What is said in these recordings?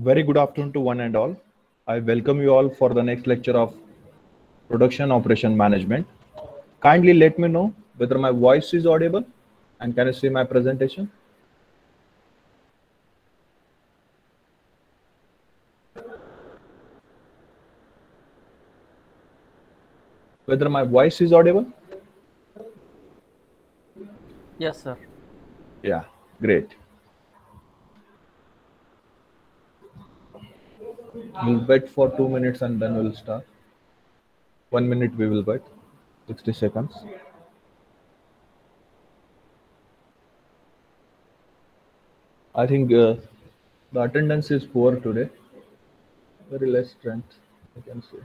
Very good afternoon to one and all. I welcome you all for the next lecture of Production Operation Management. Kindly let me know whether my voice is audible and can you see my presentation? Whether my voice is audible? Yes, sir. Yeah, great. We'll wait for 2 minutes and then we'll start. 1 minute we will wait, 60 seconds. I think the attendance is poor today. Very less strength, I can say.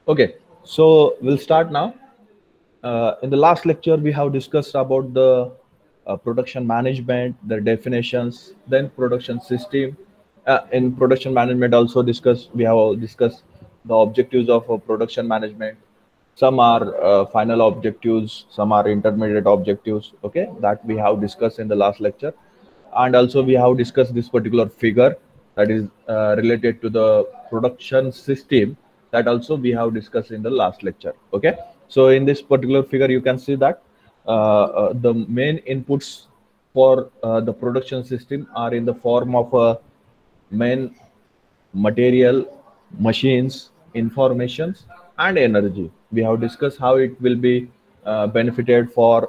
Okay, so we'll start now. In the last lecture, we have discussed about the production management, the definitions, then production system. In production management, also we have discussed the objectives of production management. Some are final objectives, some are intermediate objectives. Okay, that we have discussed in the last lecture, and also we have discussed this particular figure that is related to the production system, that also we have discussed in the last lecture. Okay, so in this particular figure you can see that the main inputs for the production system are in the form of a main material, machines, informations, and energy. We have discussed how it will be benefited for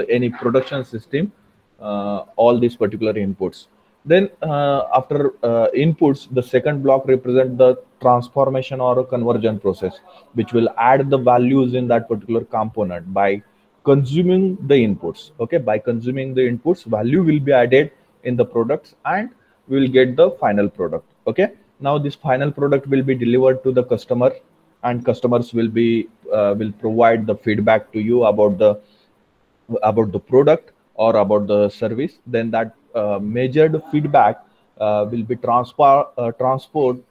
any production system, all these particular inputs. Then after inputs, the second block represent the transformation or a conversion process, which will add the values in that particular component by consuming the inputs. Okay, by consuming the inputs, value will be added in the products and we will get the final product. Okay, now this final product will be delivered to the customer and customers will provide the feedback to you about the product or about the service. Then that measured feedback will be transferred to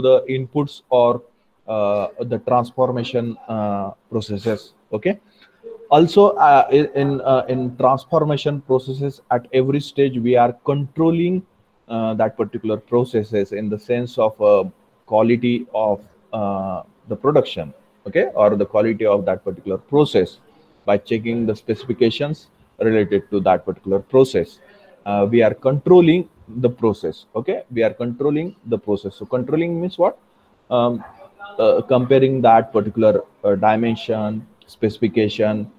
the inputs or the transformation processes. Okay, also in transformation processes, at every stage we are controlling that particular processes in the sense of quality of the production. Okay, or the quality of that particular process by checking the specifications related to that particular process. We are controlling the process. Okay, we are controlling the process. So controlling means what? Comparing that particular dimension, specification,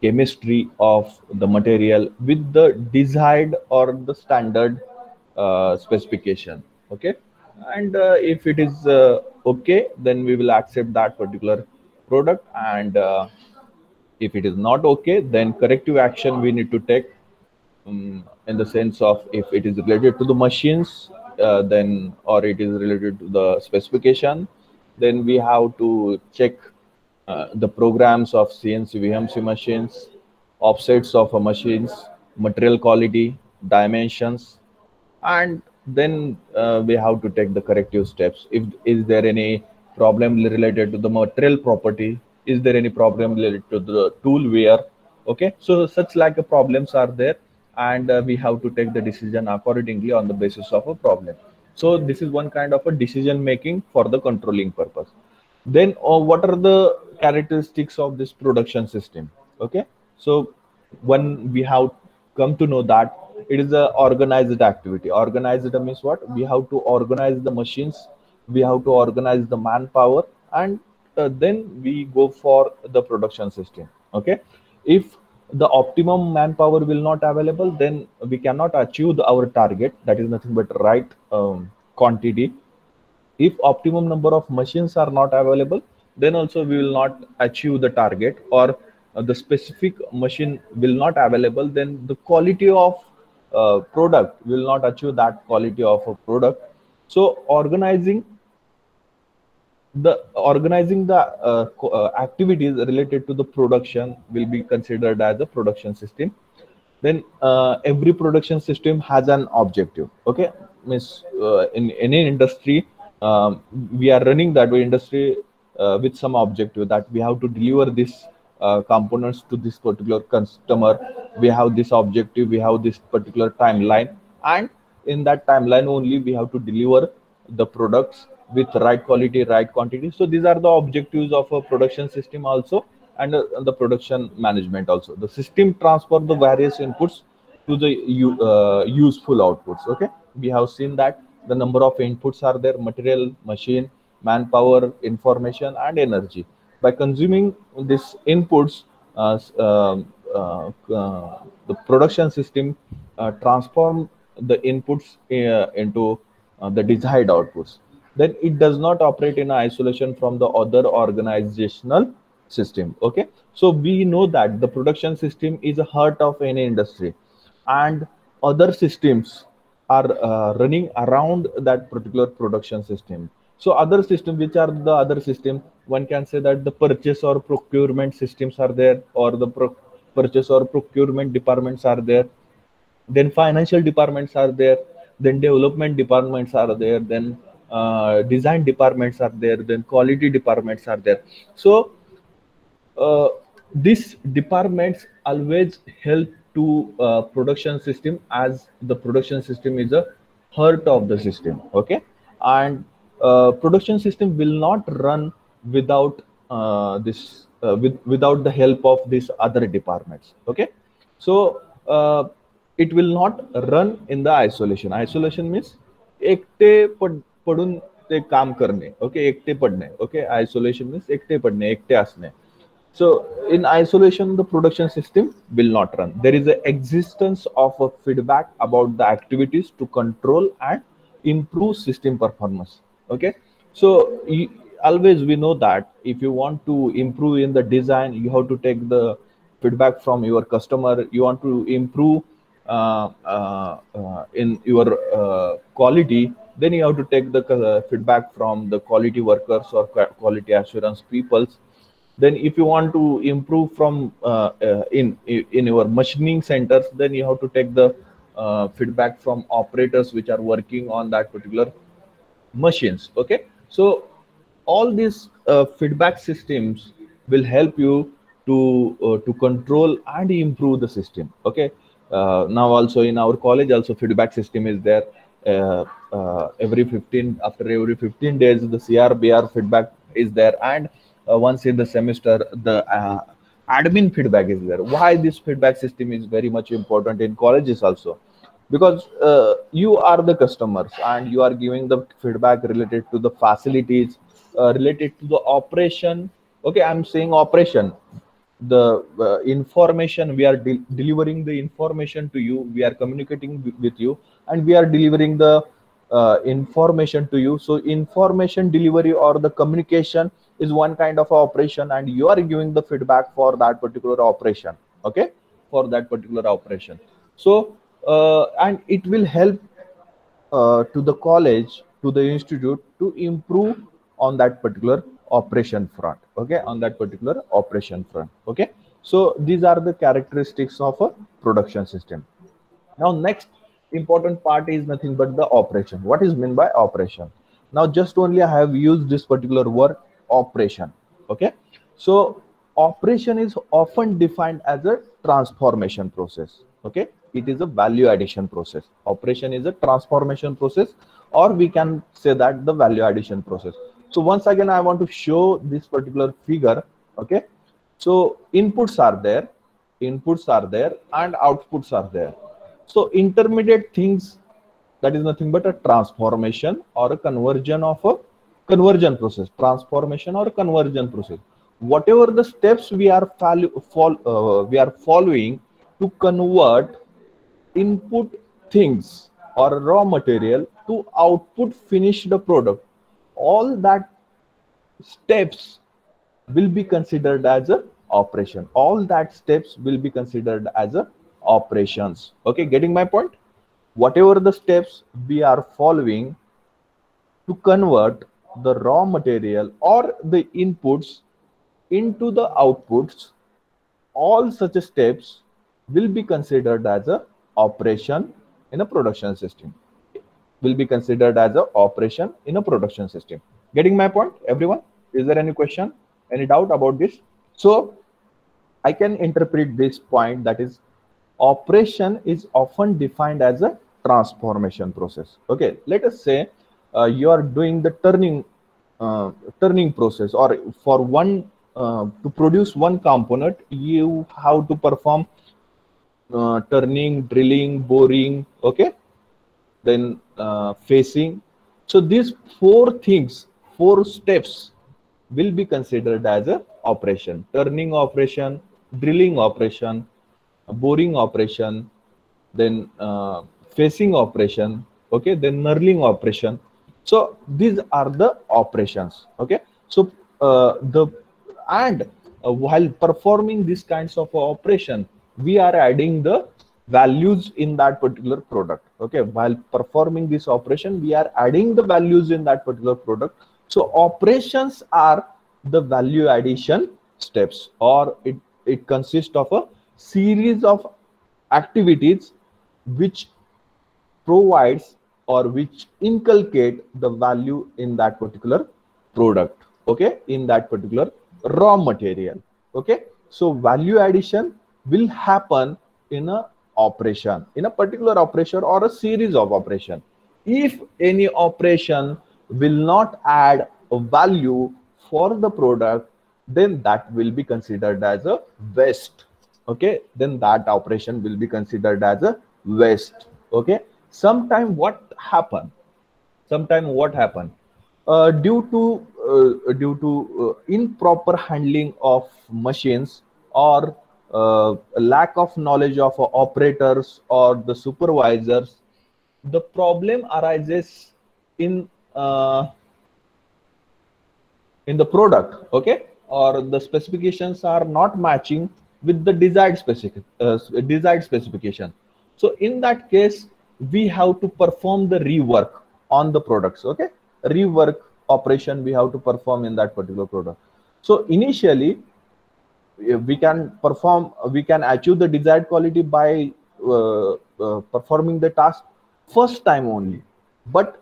chemistry of the material with the desired or the standard specification. Okay, and if it is okay, then we will accept that particular product, and if it is not okay, then corrective action we need to take, in the sense of if it is related to the machines, then or it is related to the specification, then we have to check the programs of CNC VMC machines, offsets of machines, material quality, dimensions, and then we have to take the corrective steps. If is there any problem related to the material property, is there any problem related to the tool wear? Okay, so such like problems are there, and we have to take the decision accordingly on the basis of a problem. So this is one kind of a decision making for the controlling purpose. Then what are the characteristics of this production system? Okay, so when we have come to know that it is a organized activity. Organized means what? We have to organize the machines, we have to organize the manpower, and then we go for the production system. Okay, if the optimum manpower will not available, then we cannot achieve our target, that is nothing but right quantity. If optimum number of machines are not available, then also we will not achieve the target, or the specific machine will not available, then the quality of product will not achieve that quality of a product. So organizing the activities related to the production will be considered as a production system. Then every production system has an objective. Okay, means in any industry, we are running that way industry with some objective, that we have to deliver this components to this particular customer. We have this objective, we have this particular timeline, and in that timeline only we have to deliver the products with right quality, right quantity. So these are the objectives of a production system also, and the production management also. The system transfer the various inputs to the useful outputs. Okay, we have seen that the number of inputs are there: material, machine, manpower, information, and energy. By consuming these inputs, the production system transform the inputs into the desired outputs. Then it does not operate in isolation from the other organizational system. Okay, so we know that the production system is the heart of any industry, and other systems are running around that particular production system. So other system, which are the other system? One can say that the purchase or procurement systems are there, or the purchase or procurement departments are there. Then financial departments are there. Then development departments are there. Then design departments are there. Then quality departments are there. So these departments always help to production system, as the production system is a heart of the system. Okay, and production system will not run without without the help of these other departments. Okay, so it will not run in the isolation. Isolation means एकटे पडून ते काम करणे. Okay, एकटे पडणे. Okay, isolation means एकटे पडणे, एकटे असणे. So in isolation, the production system will not run. There is an existence of a feedback about the activities to control and improve system performance. Okay, so always we know that if you want to improve in the design, you have to take the feedback from your customer. You want to improve in your quality, then you have to take the feedback from the quality workers or quality assurance peoples. Then if you want to improve from in your machining centers, then you have to take the feedback from operators which are working on that particular machines. Okay, so all these feedback systems will help you to control and improve the system. Okay, now also in our college also feedback system is there. After every 15 days the CRBR feedback is there, and once in the semester the admin feedback is there. Why this feedback system is very much important in colleges also? Because you are the customers and you are giving the feedback related to the facilities, related to the operation. Okay, I'm saying operation. The information we are delivering the information to you, we are communicating with you, and we are delivering the information to you. So information delivery or the communication is one kind of operation, and you are giving the feedback for that particular operation. Okay, for that particular operation. So and it will help to the college, to the institute, to improve on that particular operation front. Okay, on that particular operation front. Okay, so these are the characteristics of a production system. Now next, important part is nothing but the operation. What is meant by operation? Now just only I have used this particular word operation. Okay, so operation is often defined as a transformation process. Okay, it is a value addition process. Operation is a transformation process, or we can say that the value addition process. So once again I want to show this particular figure. Okay, so inputs are there and outputs are there. So intermediate things, that is nothing but a transformation or a conversion of a conversion process, transformation or conversion process. Whatever the steps we are following to convert input things or raw material to output finished product, all that steps will be considered as a operation. All that steps will be considered as a operations. Okay, getting my point? Whatever the steps we are following to convert the raw material or the inputs into the outputs, all such steps will be considered as a operation in a production system. Will be considered as a operation in a production system. Getting my point, everyone? Is there any question, any doubt about this? So I can interpret this point, that is operation is often defined as a transformation process. Okay, let us say you are doing the turning process, or for one to produce one component you have to perform turning, drilling, boring, okay, then facing. So these four steps will be considered as a operation: turning operation, drilling operation, boring operation, then facing operation, okay, then knurling operation. So these are the operations. Okay, so the and while performing these kinds of operation, we are adding the values in that particular product. Okay, while performing this operation we are adding the values in that particular product. So operations are the value addition steps, or it consists of a series of activities which provides or which inculcate the value in that particular product, okay, in that particular raw material. Okay, so value addition will happen in a operation, in a particular operation or a series of operation. If any operation will not add a value for the product, then that will be considered as a waste. Okay, then that operation will be considered as a waste. Okay, sometime what happen due to improper handling of machines, or lack of knowledge of operators or the supervisors, the problem arises in uh, in the product. Okay, or the specifications are not matching with the desired specification. So in that case we have to perform the rework on the products. Okay, rework operation we have to perform in that particular product. So initially we can achieve the desired quality by performing the task first time only, but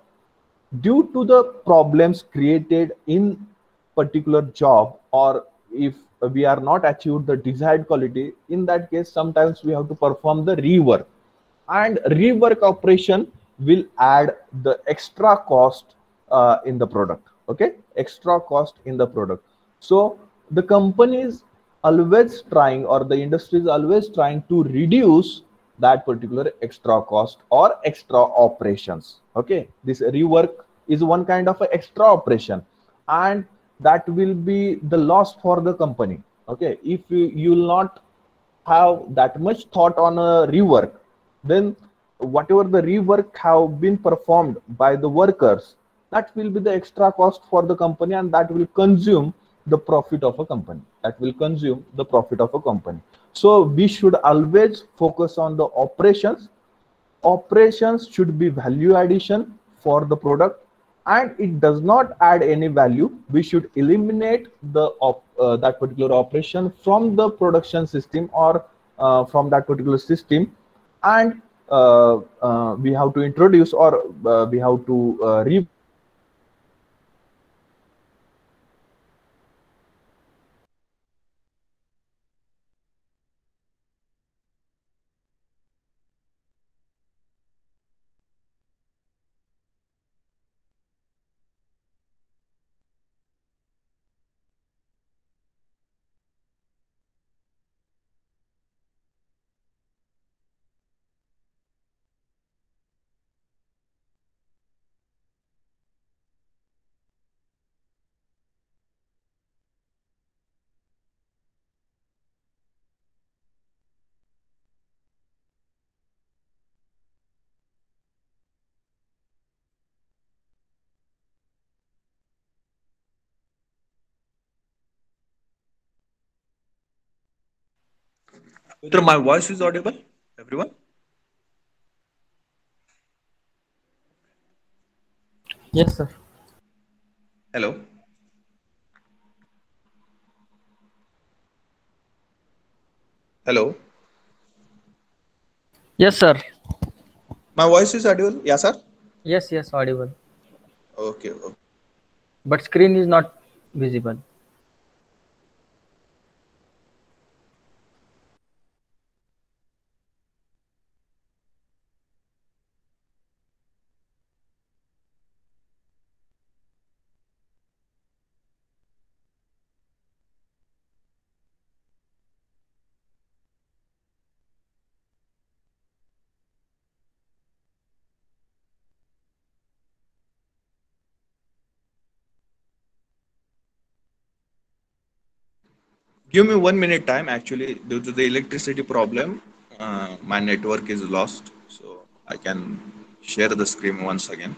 due to the problems created in particular job, or if we are not achieved the desired quality, in that case sometimes we have to perform the rework, and rework operation will add the extra cost in the product. Okay, extra cost in the product. So the company is always trying, or the industry is always trying to reduce that particular extra cost or extra operations. Okay, this rework is one kind of a extra operation, and that will be the loss for the company. Okay, if you will not have that much thought on a rework, then whatever the rework have been performed by the workers, that will be the extra cost for the company, and that will consume the profit of a company. So we should always focus on the operations. Operations should be value addition for the product, and it does not add any value, we should eliminate the that particular operation from the production system, or from that particular system, and we have to introduce, or we have to Whether my voice is audible, everyone? Yes, sir. Hello. Hello. Yes, sir. My voice is audible? Yeah, sir. Yes, yes, audible. Okay. Okay. But screen is not visible. Give me 1 minute time. Actually, due to the electricity problem, my network is lost. So I can share the screen once again.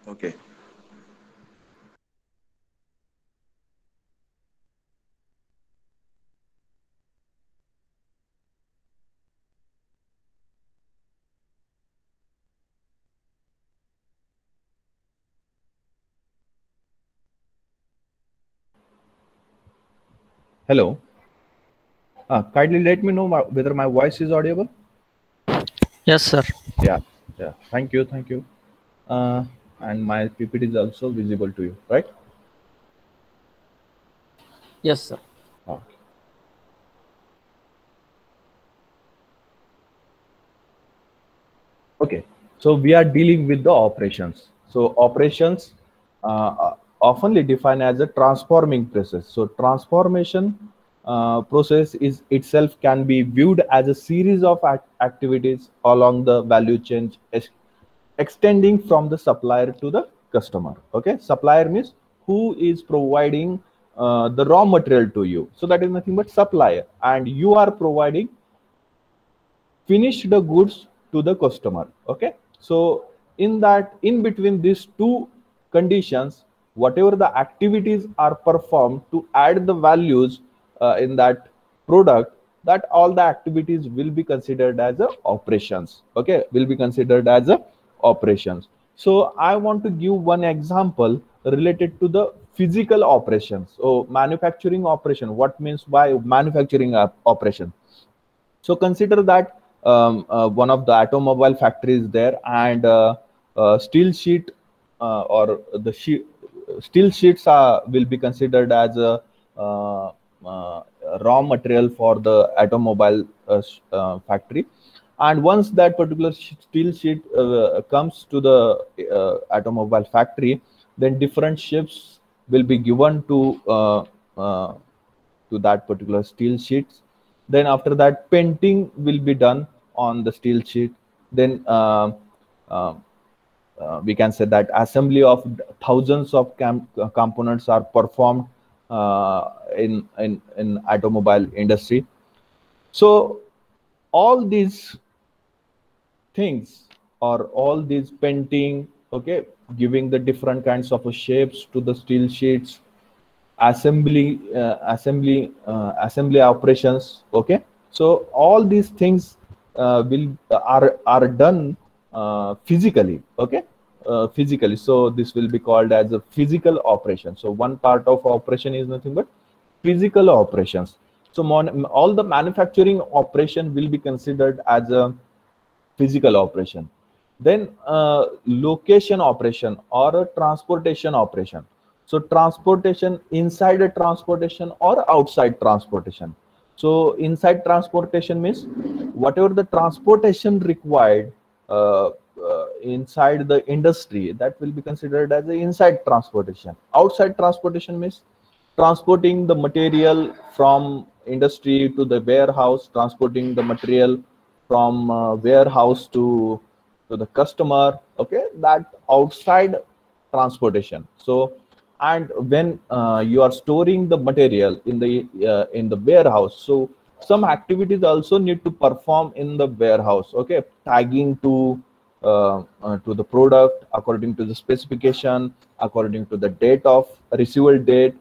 Okay. hello. Kindly let me know whether my voice is audible. Yes, sir. Yeah, yeah. Thank you, thank you. And my PPT is also visible to you, right? Yes, sir. Ah, okay. So we are dealing with the operations. So operations oftenly defined as a transforming process. So transformation process is itself can be viewed as a series of activities along the value chain, extending from the supplier to the customer. Okay, supplier means who is providing the raw material to you, so that is nothing but supplier, and you are providing finished the goods to the customer. Okay, so in that, in between these two conditions, whatever the activities are performed to add the values in that product, that all the activities will be considered as a operations. Okay, will be considered as a operations. So I want to give one example related to the physical operations. So manufacturing operation, what means by manufacturing operation? So consider that one of the automobile factories there, and steel sheet or the steel sheets will be considered as a uh, uh, raw material for the automobile factory. And once that particular steel sheet comes to the automobile factory, then different shapes will be given uh, to that particular steel sheets. Then after that, painting will be done on the steel sheet. Then uh, we can say that assembly of thousands of components are performed in automobile industry. So all these things, or all these painting, okay, giving the different kinds of shapes to the steel sheets, assembly operations. Okay, so all these things will are done physically. Okay, physically. So this will be called as a physical operation. So one part of operation is nothing but physical operations. So all the manufacturing operation will be considered as a physical operation. Then location operation or a transportation operation. So transportation, inside a transportation or outside transportation. So inside transportation means whatever the transportation required inside the industry, that will be considered as the inside transportation. Outside transportation means transporting the material from industry to the warehouse, transporting the material from warehouse to the customer. Okay, that outside transportation. So, and when you are storing the material in the warehouse, so some activities also need to perform in the warehouse. Okay, tagging to the product according to the specification, according to the date of receival date,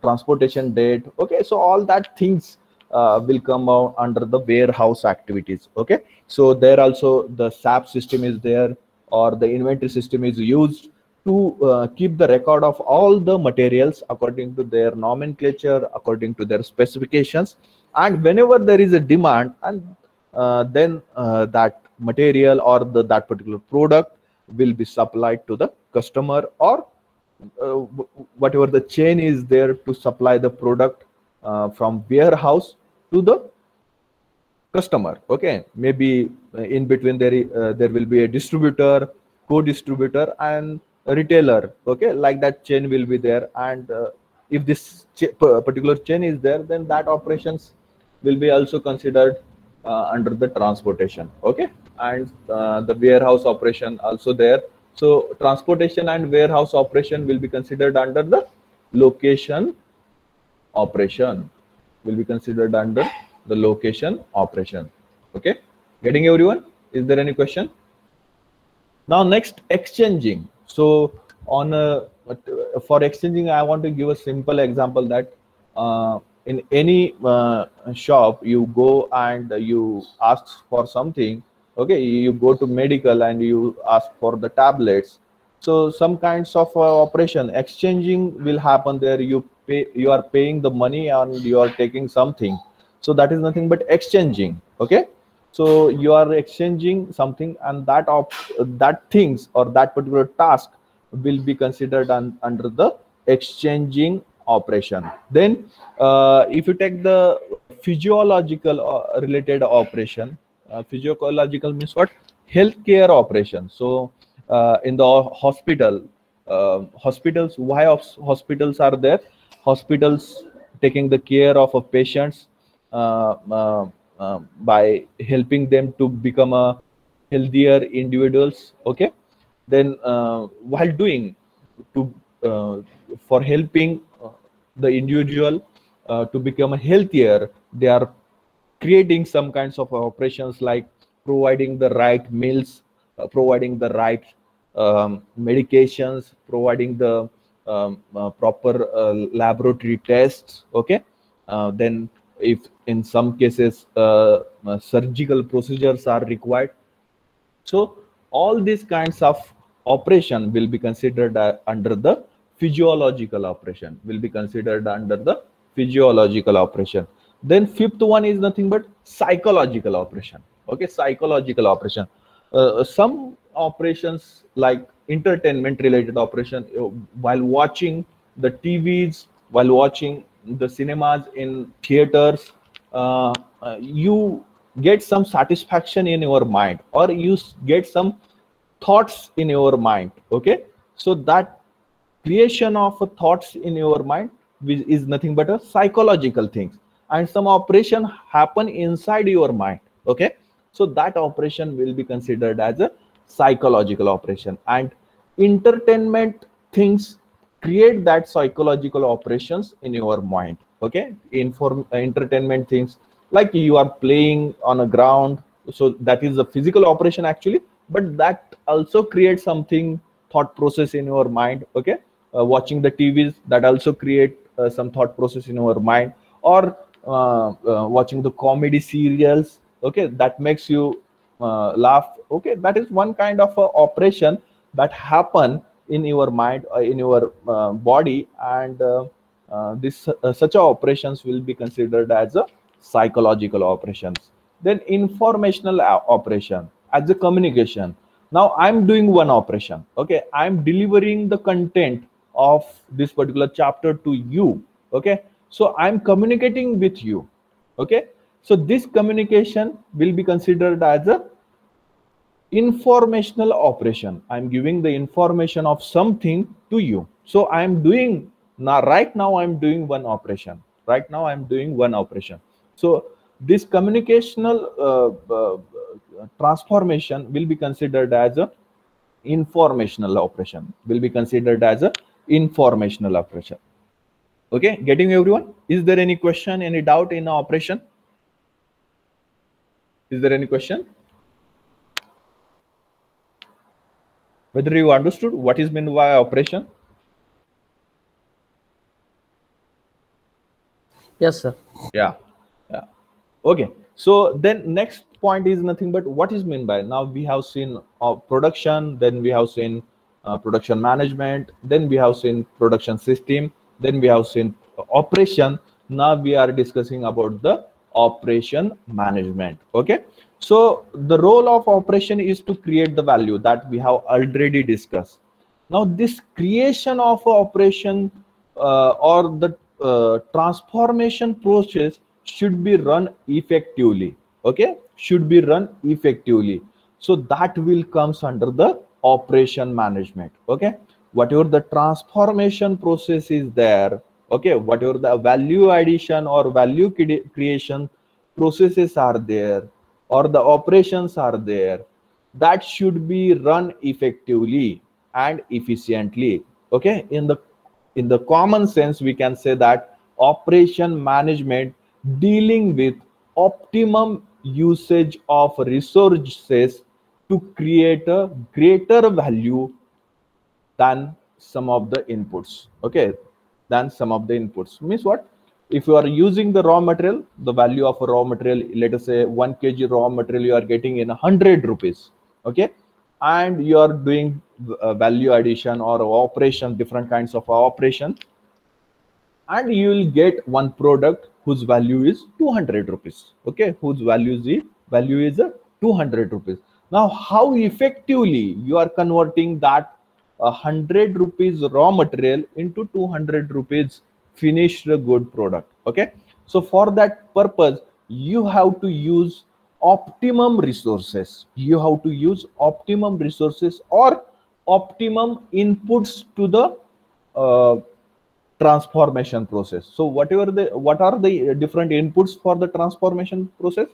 transportation date. Okay, so all that things will come out under the warehouse activities. Okay, so there also the SAP system is there, or the inventory system is used to keep the record of all the materials according to their nomenclature, according to their specifications. And whenever there is a demand, and then that material or that particular product will be supplied to the customer, or whatever the chain is there to supply the product from warehouse to the customer. Okay, maybe in between there will be a distributor, co-distributor, and a retailer. Okay, like that chain will be there. And if this particular chain is there, then that operations will be also considered under the transportation. Okay, and the warehouse operation also there. So transportation and warehouse operation will be considered under the location operation, will be considered under the location operation. Okay, getting everyone? Is there any question? Now next, exchanging. So on for exchanging, I want to give a simple example that in any shop, you go and you ask for something. Okay, you go to medical and you ask for the tablets. So some kinds of operation exchanging will happen there. You are paying the money and you are taking something. So that is nothing but exchanging. Okay, so you are exchanging something, and that things or that particular task will be considered under the exchanging operation. Then if you take the physiological related operation, physiological means what? Healthcare operation. So in the hospital, hospitals, why hospitals are there? Hospitals taking the care of patients by helping them to become a healthier individuals. Okay, then while doing to for helping the individual to become healthier, they are creating some kinds of operations like providing the right meals, providing the right medications, providing the proper laboratory tests. Okay, then if in some cases surgical procedures are required. So all these kinds of operation will be considered under the physiological operation, will be considered under the physiological operation. Then fifth one is nothing but psychological operation. Okay, psychological operation. Some operations like entertainment related operation, while watching the TVs, while watching the cinemas in theaters, you get some satisfaction in your mind, or you get some thoughts in your mind. Okay, so that creation of thoughts in your mind is nothing but a psychological thing, and some operation happen inside your mind. Okay, so that operation will be considered as a psychological operation, and entertainment things create that psychological operations in your mind. Okay, entertainment things like you are playing on a ground, so that is a physical operation actually, but that also creates something thought process in your mind. Okay, watching the TVs, that also create some thought process in your mind, or watching the comedy serials, okay, that makes you laugh. Okay, that is one kind of operation that happen in your mind, in your body, and this such operations will be considered as a psychological operations. Then informational operation as a communication. Now I'm doing one operation. Okay, I'm delivering the content of this particular chapter to you. Okay, so I'm communicating with you. Okay, so this communication will be considered as a informational operation. I'm giving the information of something to you. So I'm doing now, right now I'm doing one operation. Right now I'm doing one operation. So this communicational transformation will be considered as a informational operation, will be considered as a informational operation. Okay, getting everyone? Is there any question, any doubt in the operation? Is there any question? Whether you understood what is meant by operation? Yes, sir. Yeah. Okay, so then next point is nothing but what is meant by. Now we have seen production, then we have seen production management, then we have seen production system, then we have seen operation. Now we are discussing about the operation management. Okay, so the role of operation is to create the value that we have already discussed. Now this creation of operation or the transformation process should be run effectively. Okay, should be run effectively. So that will comes under the operation management. Okay, whatever the transformation process is there, okay, whatever the value addition or value creation processes are there, or the operations are there, that should be run effectively and efficiently. Okay, in the common sense we can say that operation management dealing with optimum usage of resources to create a greater value than some of the inputs. Okay, than some of the inputs means what? If you are using the raw material, the value of a raw material, let us say 1 kg raw material you are getting in 100 rupees. Okay, and you are doing value addition or operation, different kinds of operation, and you will get one product whose value is 200 rupees. Okay, whose value is 200 rupees. Now how effectively you are converting that 100 rupees raw material into 200 rupees finished good product. Okay, so for that purpose you have to use optimum resources. You have to use optimum resources or optimum inputs to the transformation process. So what are the different inputs for the transformation process?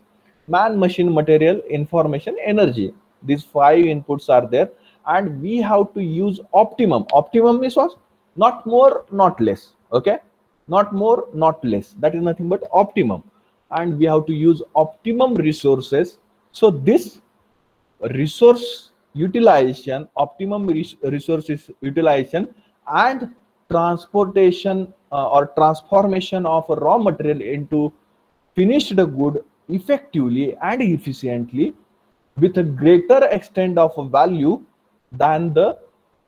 Man, machine, material, information, energy. These 5 inputs are there, and we have to use optimum. Optimum is what? Not more, not less. Okay, not more, not less. That is nothing but optimum, and we have to use optimum resources. So this resource utilization, optimum resources utilization, and transportation or transformation of raw material into finished good effectively and efficiently with a greater extent of value than the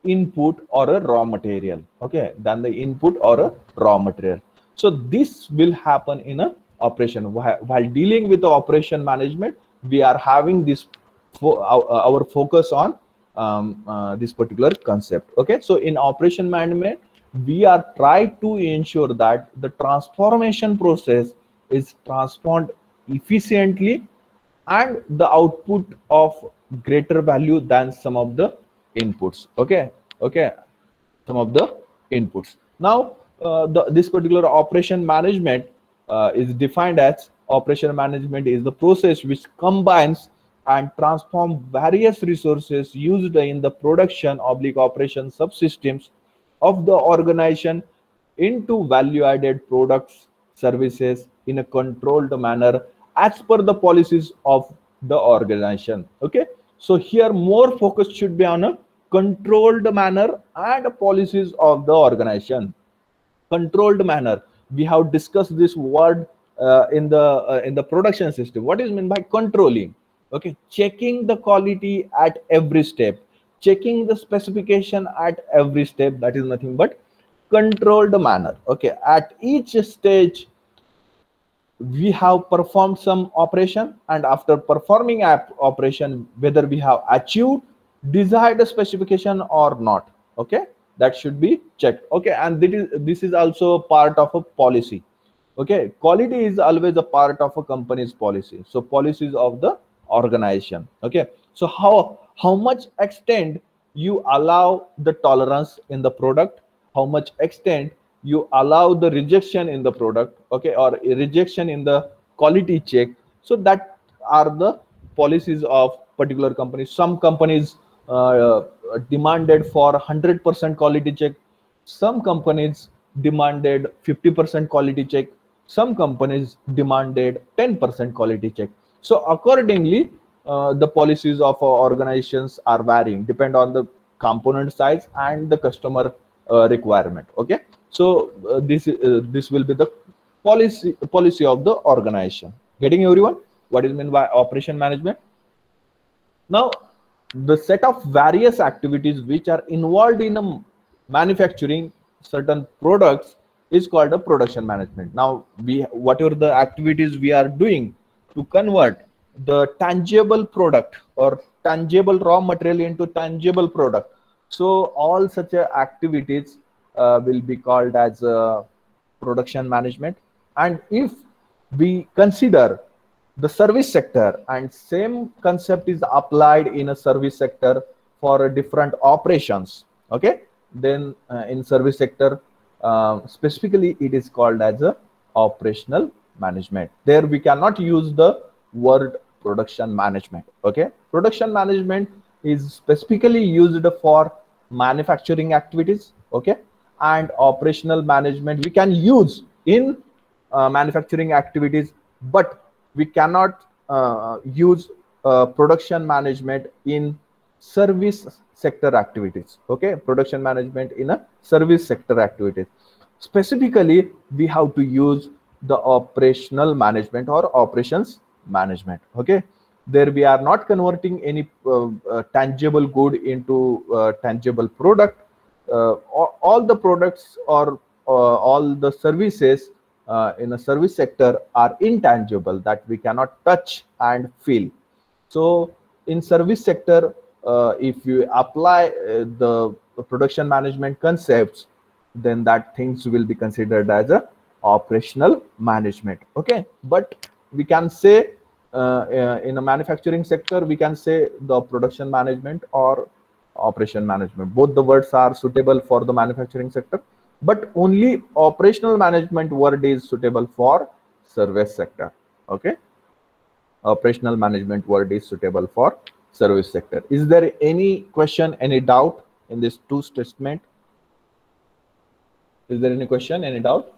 input or a raw material. Okay, than the input or a raw material. So this will happen in a operation. While dealing with the operation management, we are having this our focus on this particular concept. Okay, so in operation management, we are trying to ensure that the transformation process is transformed efficiently and the output of greater value than some of the inputs. Okay, some of the inputs. Now this particular operation management is defined as: operation management is the process which combines and transform various resources used in the production oblique operation subsystems of the organization into value-added products, services in a controlled manner as per the policies of the organization. Okay, so here more focus should be on a controlled manner and policies of the organization. Controlled manner, we have discussed this word in the production system. What is meant by controlling? Okay, checking the quality at every step, checking the specification at every step. That is nothing but controlled manner. Okay, at each stage we have performed some operation, and after performing operation, whether we have achieved desired specification or not. Okay, that should be checked. Okay, and this is also part of a policy. Okay, quality is always a part of a company's policy, so policies of the organization. Okay, so how much extent you allow the tolerance in the product, how much extent you allow the rejection in the product, okay, or a rejection in the quality check. So that are the policies of particular companies. Some companies demanded for 100% quality check, some companies demanded 50% quality check, some companies demanded 10% quality check. So accordingly the policies of organizations are varying, depend on the component size and the customer requirement. Okay, so this will be the policy of the organization. Getting everyone what is meant by operation management? Now the set of various activities which are involved in a manufacturing certain products is called a production management. Now whatever the activities we are doing to convert the tangible product or tangible raw material into tangible product, so all such activities will be called as production management. And if we consider the service sector, and same concept is applied in a service sector for different operations. Okay, then in service sector specifically it is called as a operational management. There we cannot use the word production management. Okay, production management is specifically used for manufacturing activities. Okay, and operational management we can use in manufacturing activities, but we cannot use production management in service sector activities. Okay, production management in a service sector activities. Specifically we have to use the operational management or operations management. Okay, there we are not converting any tangible good into tangible product. All the products or all the services in a service sector are intangible, that we cannot touch and feel. So in service sector if you apply the production management concepts, then that things will be considered as a operational management. Okay, but we can say in a manufacturing sector we can say the production management or operation management. Both the words are suitable for the manufacturing sector, but only operational management word is suitable for service sector. Okay, operational management word is suitable for service sector. Is there any question, any doubt in this two statement? Is there any question, any doubt?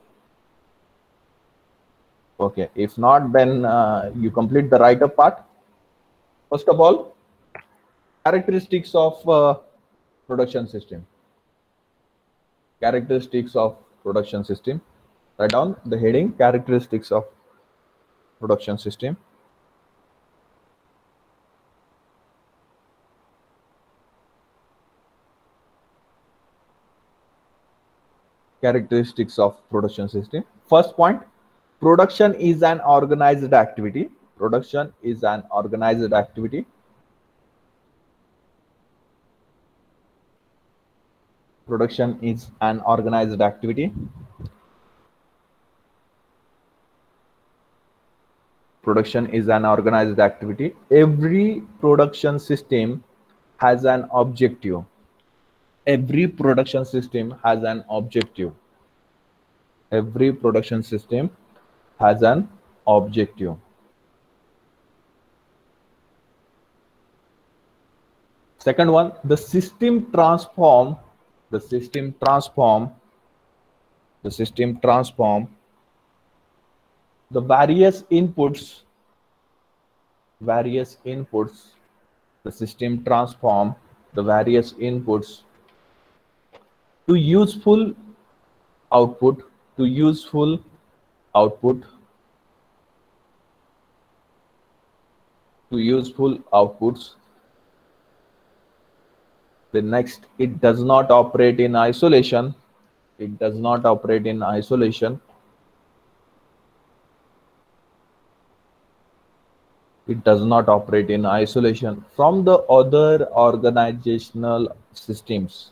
Okay, if not, then you complete the write-up part. First of all, characteristics of production system. Characteristics of production system. Write down the heading, characteristics of production system. Characteristics of production system. First point, production is an organized activity. Production is an organized activity. Production is an organized activity. Production is an organized activity. Every production system has an objective. Every production system has an objective. Every production system has an objective. Second one, the system transform the various inputs, the system transform the various inputs to useful output, outputs. The next, it does not operate in isolation. It does not operate in isolation. It does not operate in isolation from the other organizational systems.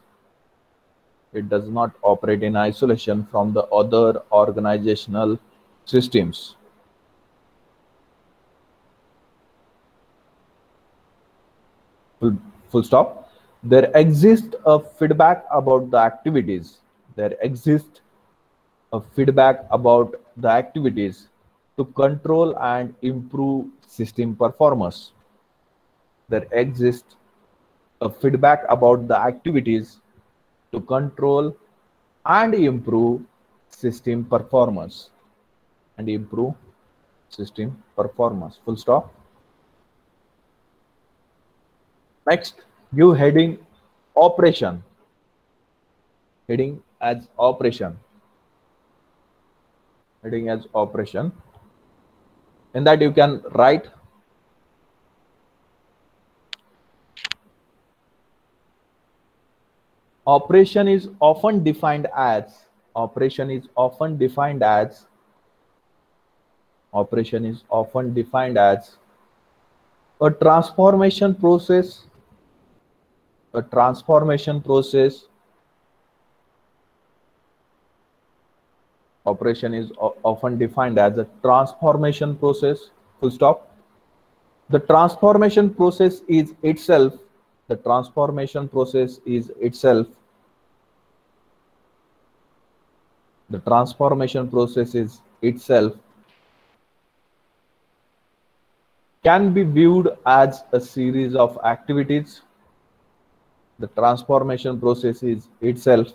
It does not operate in isolation from the other organizational systems. Full stop. There exists a feedback about the activities. There exists a feedback about the activities to control and improve system performance. There exists a feedback about the activities to control and improve system performance. Full stop. Next, give heading operation. Heading as operation. In that you can write operation is often defined as a transformation process. Operation is often defined as a transformation process. Full stop. The transformation process is itself. Can be viewed as a series of activities. The transformation process is itself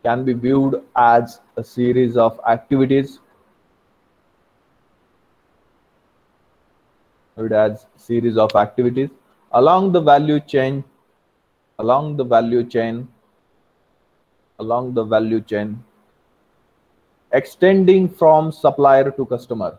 can be viewed as a series of activities. Along the value chain, extending from supplier to customer.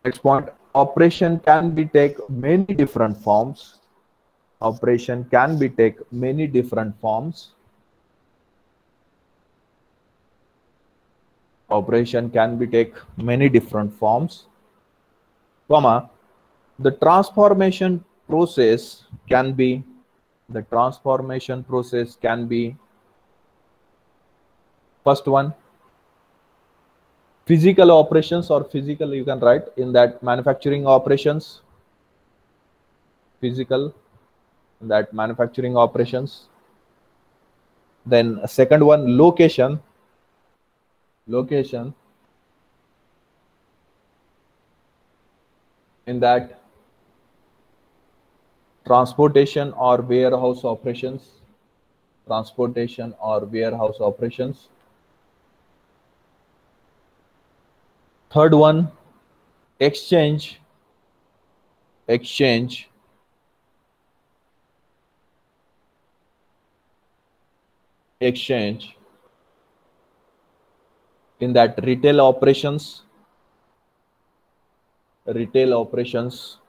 Next point, operation can be take many different forms. Comma, the transformation process can be first one, physical operations, or physical you can write in that manufacturing operations. Then second one, location. In that transportation or warehouse operations. Third one, exchange. Exchange. Exchange. In that retail operations. Retail operations.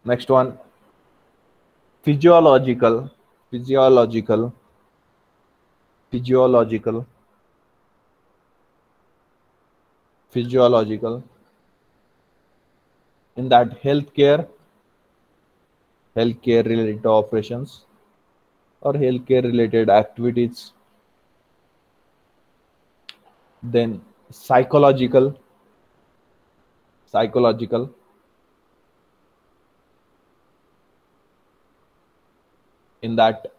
Next one, physiological. Physiological. Physiological. Physiological. In that healthcare. Healthcare related operations or healthcare related activities. Then psychological. Psychological. In that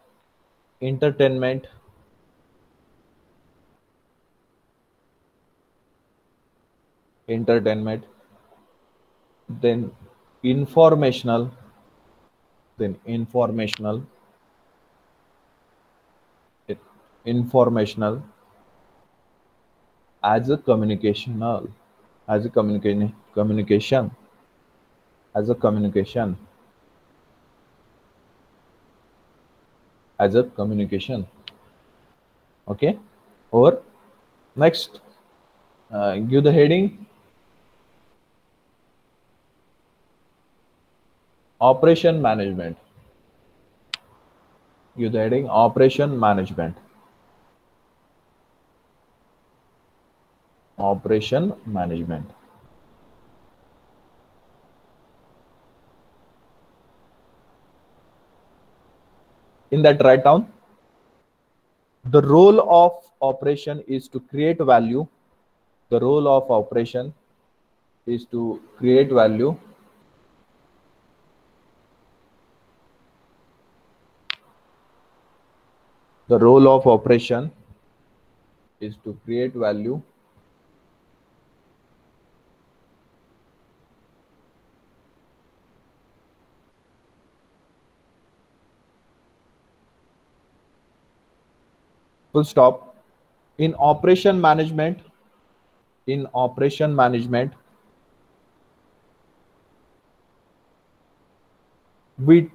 entertainment. Entertainment. Then informational. Then informational. Informational. As a communicational. As a communication. As a communication. As a communication. Okay. Or next, give the heading operation management. Give the heading operation management. Operation management. In that, write down the role of operation is to create value. The role of operation is to create value. The role of operation is to create value. Full stop. In operation management, we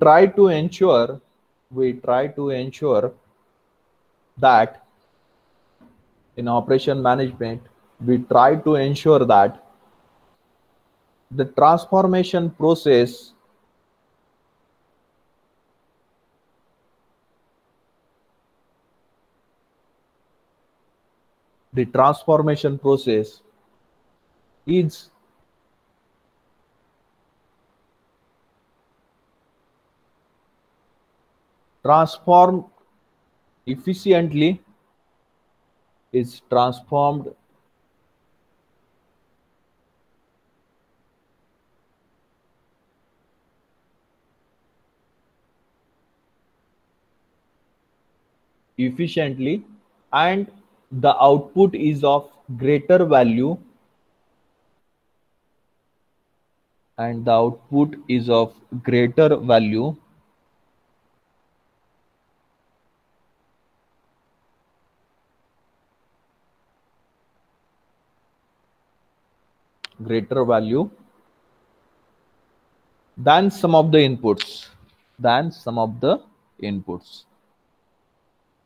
try to ensure that in operation management, we try to ensure that the transformation process is transformed efficiently, is transformed efficiently, and the output is of greater value, and the output is of greater value than some of the inputs.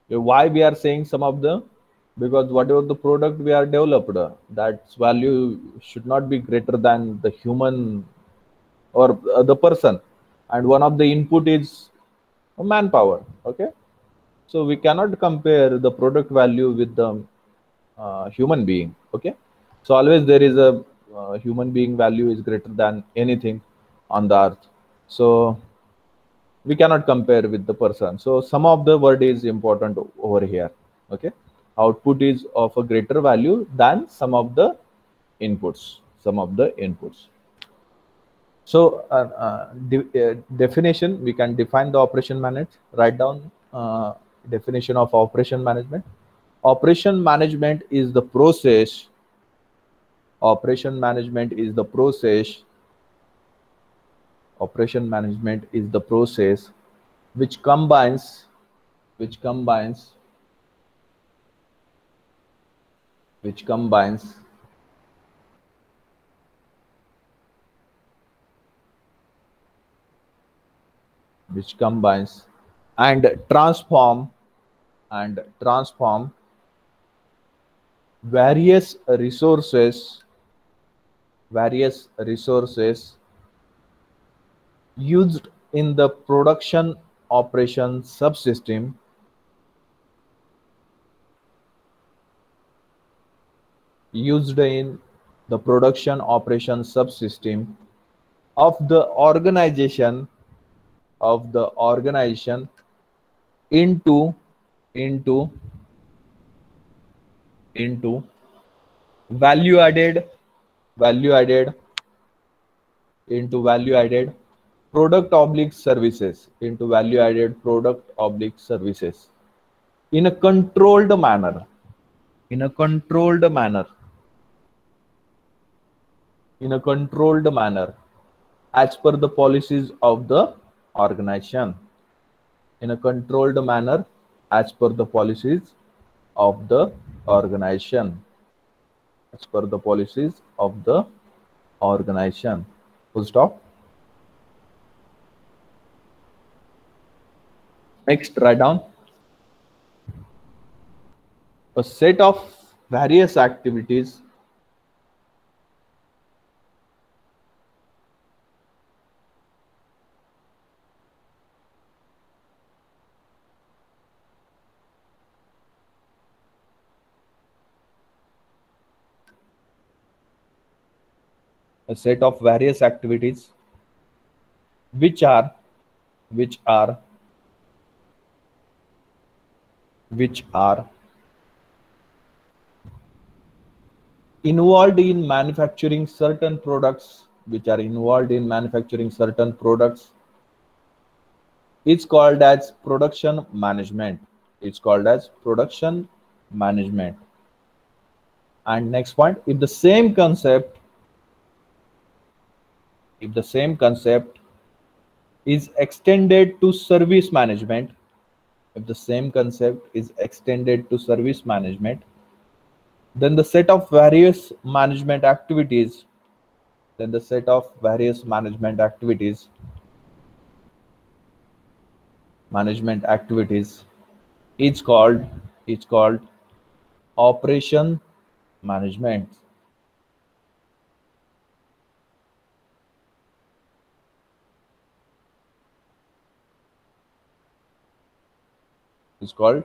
Why we are saying some of the? Because whatever the product we are developed, that value should not be greater than the human or the person, and one of the input is manpower. Okay, so we cannot compare the product value with the human being. Okay, so always there is a human being value is greater than anything on the earth, so we cannot compare with the person. So some of the word is important over here. Okay, output is of a greater value than some of the inputs. So definition, we can define the operation management. Write down definition of operation management. Operation management is the process. Operation management is the process which combines which combines and transform various resources used in the production operation subsystem of the organization into value added product oblique services in a controlled manner as per the policies of the organization Full stop. Next, write down a set of various activities which are involved in manufacturing certain products it's called as production management. And next point, if the same concept is extended to service management, then the set of various management activities is called operation management. It's called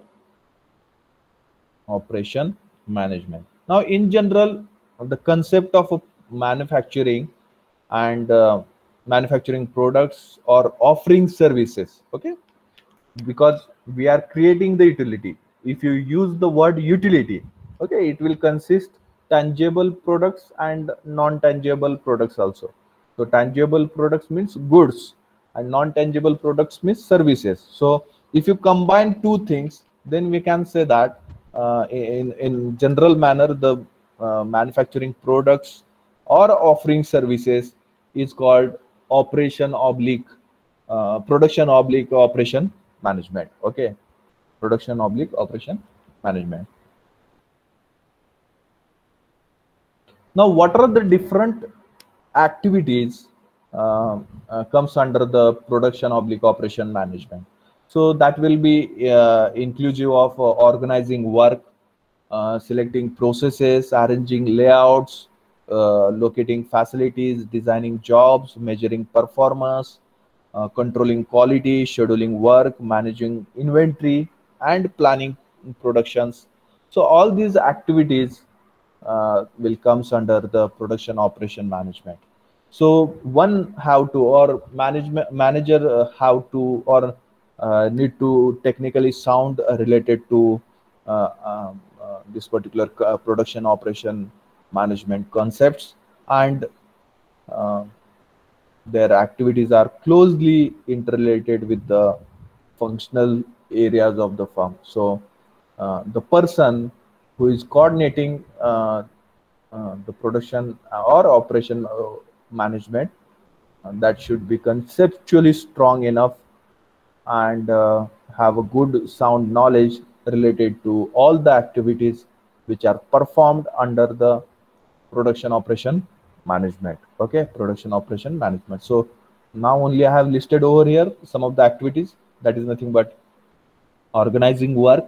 operation management. Now, in general, the concept of manufacturing and manufacturing products or offering services, okay, because we are creating the utility. If you use the word utility, okay, it will consist tangible products and non-tangible products also. So tangible products means goods and non-tangible products means services. So if you combine two things, then we can say that in general manner, the manufacturing products or offering services is called production oblique operation management. Okay, production oblique operation management. Now, what are the different activities comes under the production oblique operation management? So that will be inclusive of organizing work, selecting processes, arranging layouts, locating facilities, designing jobs, measuring performance, controlling quality, scheduling work, managing inventory, and planning productions. So all these activities will comes under the production operation management. So one have to, or manager have to, or need to technically sound related to this particular production operation management concepts, and their activities are closely interrelated with the functional areas of the firm. So the person who is coordinating the production or operation management, that should be conceptually strong enough and have a good sound knowledge related to all the activities which are performed under the production operation management. Okay, production operation management. So now only I have listed over here some of the activities. That is nothing but organizing work,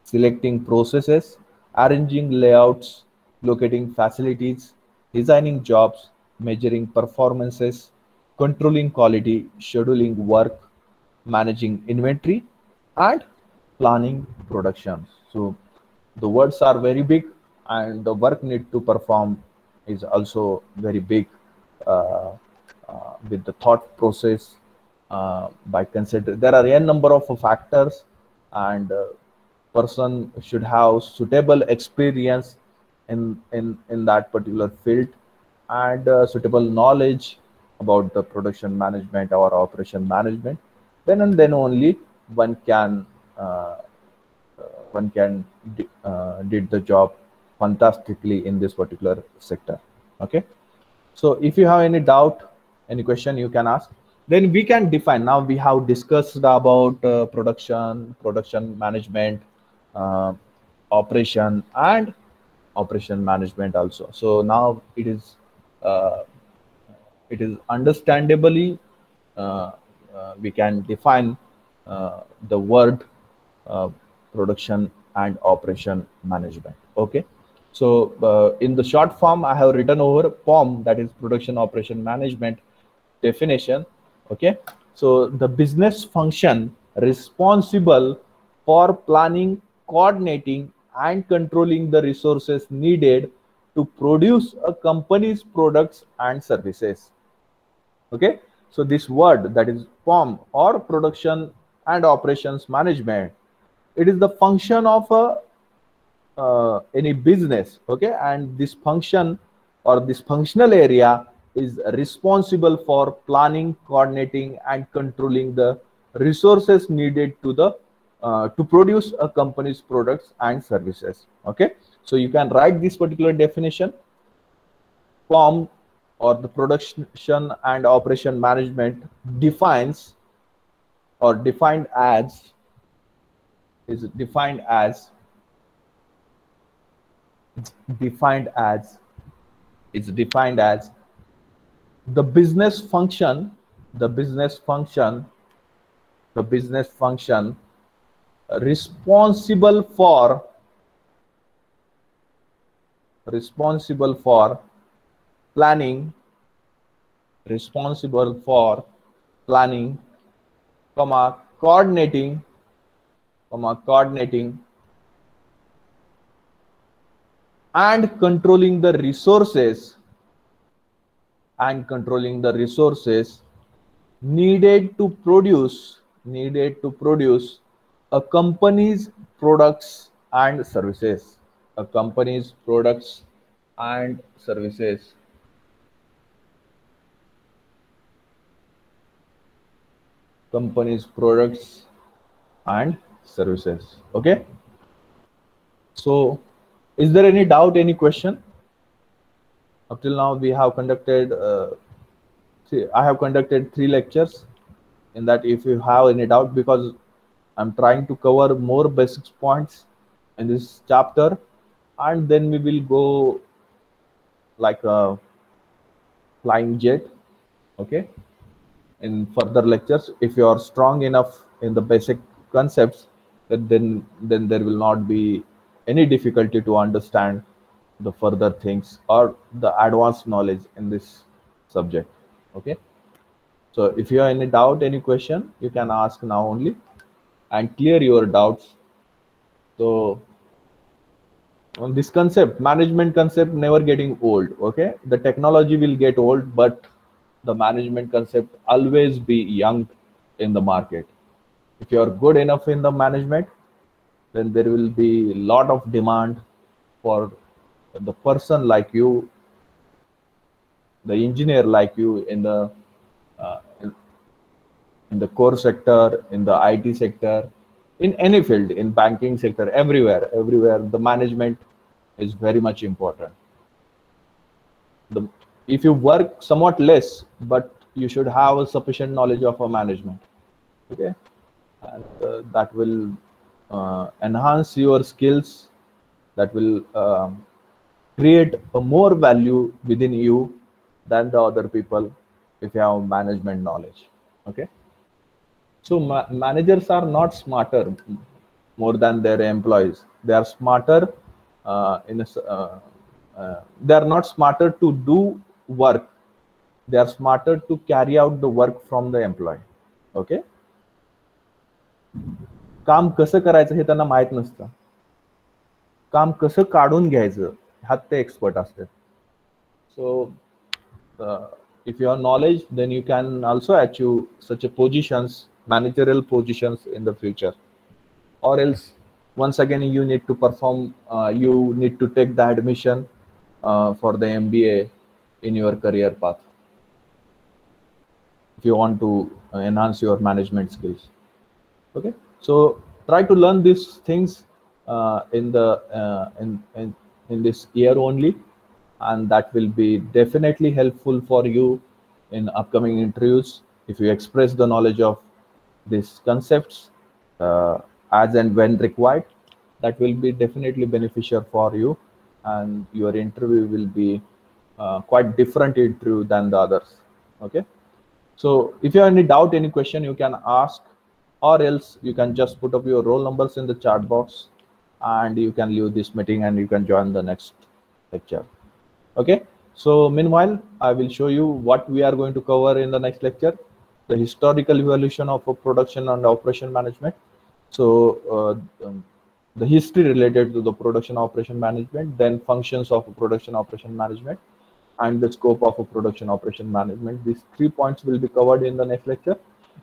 selecting processes, arranging layouts, locating facilities, designing jobs, measuring performances, controlling quality, scheduling work, managing inventory, and planning production. So the words are very big, and the work need to perform is also very big, uh, with the thought process, by consider there are a number of factors, and person should have suitable experience in that particular field, and suitable knowledge about the production management or operation management. Then and then only one can uh, did the job fantastically in this particular sector. Okay, so if you have any doubt, any question, you can ask. Then we can define. Now we have discussed about production management, uh, operation, and operation management also. So now uh, it is understandably, uh, we can define the word uh, production and operation management. Okay, so in the short form I have written over POM, that is production operation management definition. Okay, so the business function responsible for planning, coordinating, and controlling the resources needed to produce a company's products and services. Okay, so this word, that is POM, or production and operations management, it is the function of a any business. Okay, and this function or this functional area is responsible for planning, coordinating, and controlling the resources needed to produce a company's products and services. Okay, so you can write this particular definition. POM, or the production and operation management, defines or defined as is defined as defined as it's defined as the business function the business function the business function responsible for planning responsible for planning, coordinating and controlling the resources needed to produce a company's products and services. A company's products and services. Company's products and services. Okay, so is there any doubt, any question? Up till now we have conducted I have conducted 3 lectures. In that, if you have any doubt, because I'm trying to cover more basic points in this chapter, and then we will go like a flying jet. Okay, in further lectures, if you are strong enough in the basic concepts, then there will not be any difficulty to understand the further things or the advanced knowledge in this subject. Okay, so if you have any doubt, any question, you can ask now only and clear your doubts. So on this concept, management concept, never getting old. Okay, the technology will get old, but the management concept always be young in the market. If you are good enough in the management, then there will be a lot of demand for the person like you, the engineer like you in the core sector, in the IT sector, in any field, in banking sector, everywhere the management is very much important. If you work somewhat less, but you should have a sufficient knowledge of a management. Okay, and that will enhance your skills that will create a more value within you than the other people if you have management knowledge. Okay. So managers are not smarter more than their employees. They are smarter they are not smarter to do work. They are smarter to carry out the work from the employee. Okay. काम कसं करायचं हे त्यांना माहित नसतं. काम कसं काढून घ्यायचं ह्यात ते एक्सपर्ट असतात. So if you have knowledge, then you can also achieve such a positions, managerial positions in the future. Or else, once again, you need to perform, you need to take the admission for the MBA in your career path if you want to enhance your management skills. Okay, so try to learn these things in this year only, and that will be definitely helpful for you in upcoming interviews if you express the knowledge of these concepts as and when required. That will be definitely beneficial for you, and your interview will be quite different interview than the others. Okay, so if you have any doubt, any question, you can ask, or else you can just put up your roll numbers in the chat box and you can leave this meeting and you can join the next lecture. Okay, so meanwhile, I will show you what we are going to cover in the next lecture: the historical evolution of production and operation management. So the history related to the production operation management, then functions of production operation management, and the scope of a production operation management. These 3 points will be covered in the next lecture.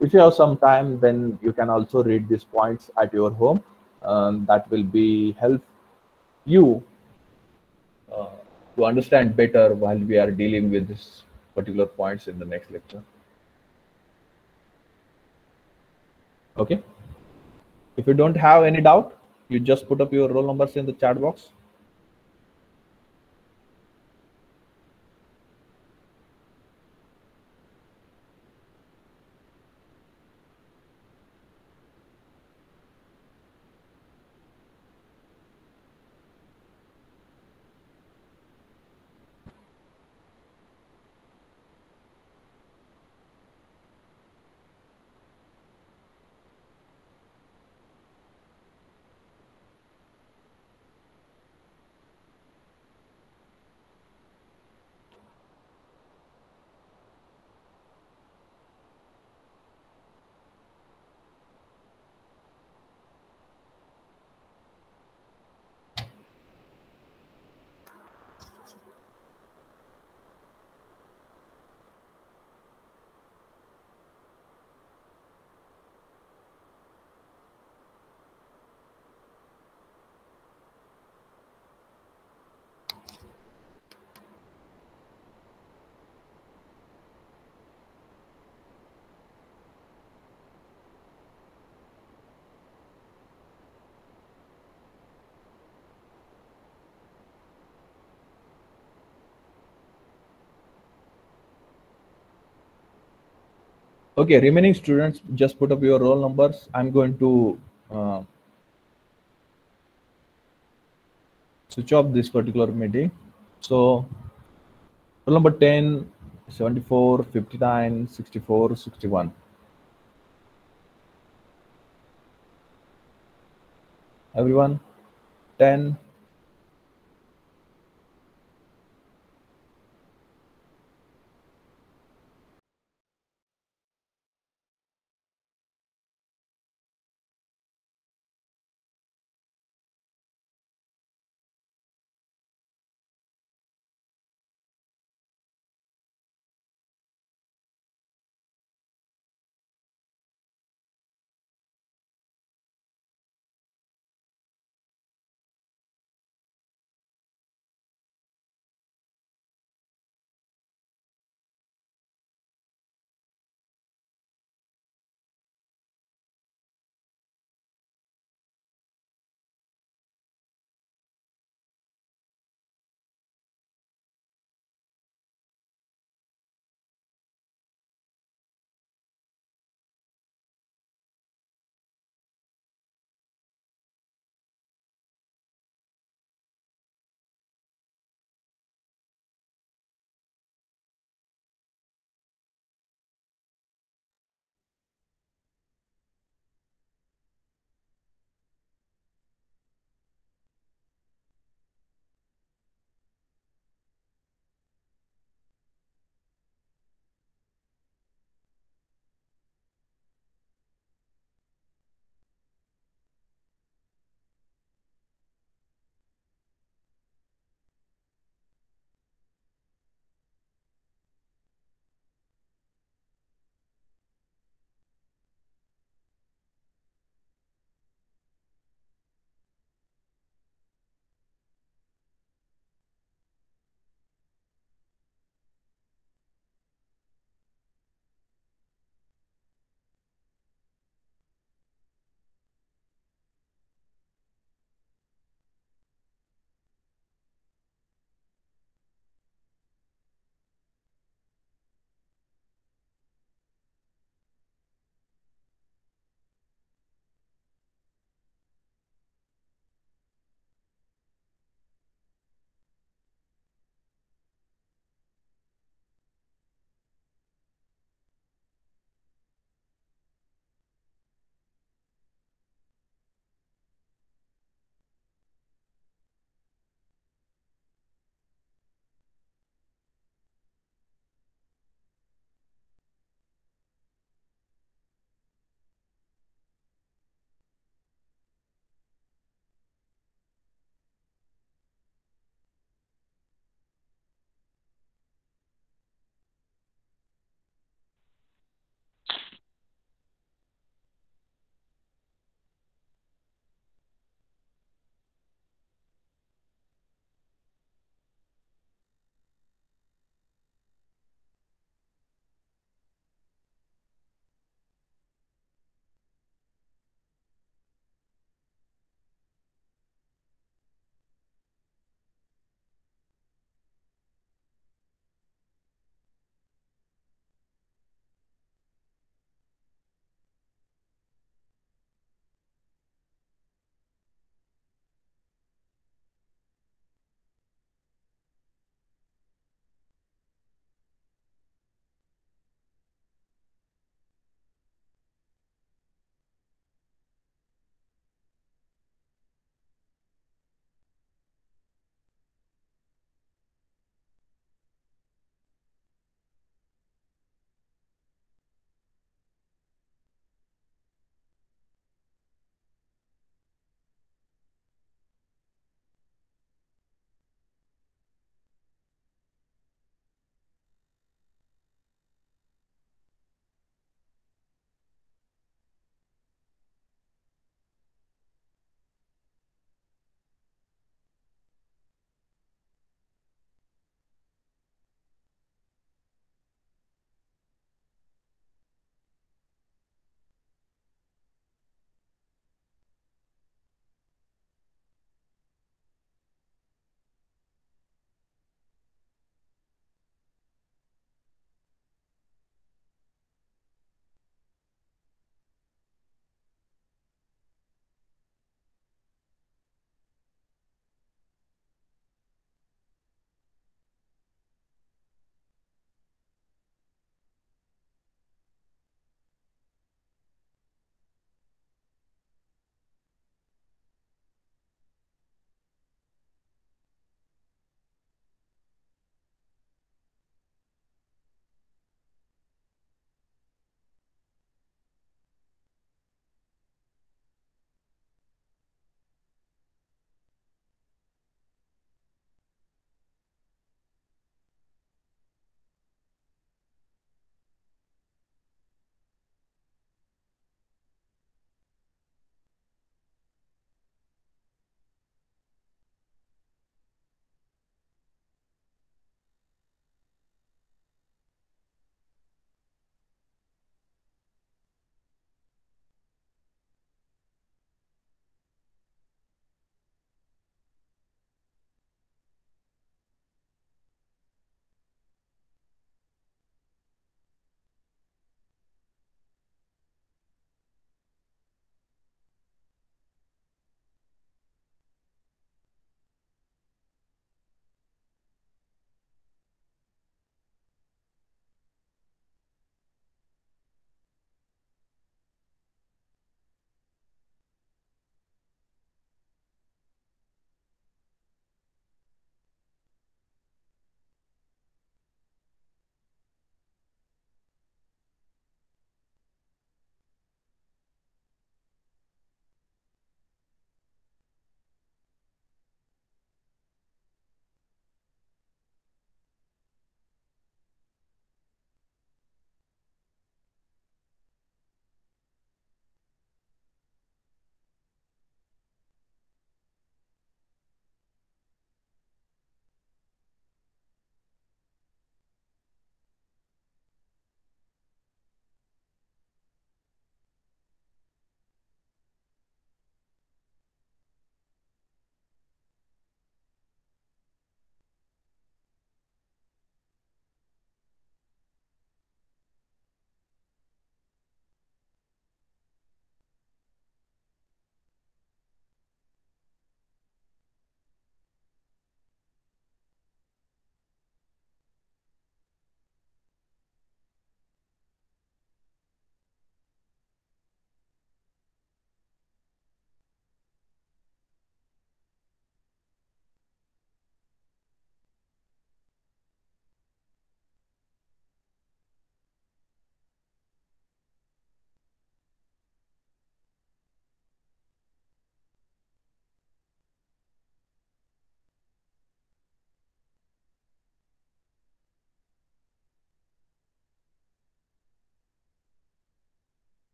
If you have some time, then you can also read these points at your home. That will be help you to understand better while we are dealing with this particular points in the next lecture. Okay. If you don't have any doubt, you just put up your roll numbers in the chat box. Okay, remaining students, just put up your roll numbers. I'm going to switch off this particular meeting. So roll number 10, 74, 59, 64, 61. Everyone, 10,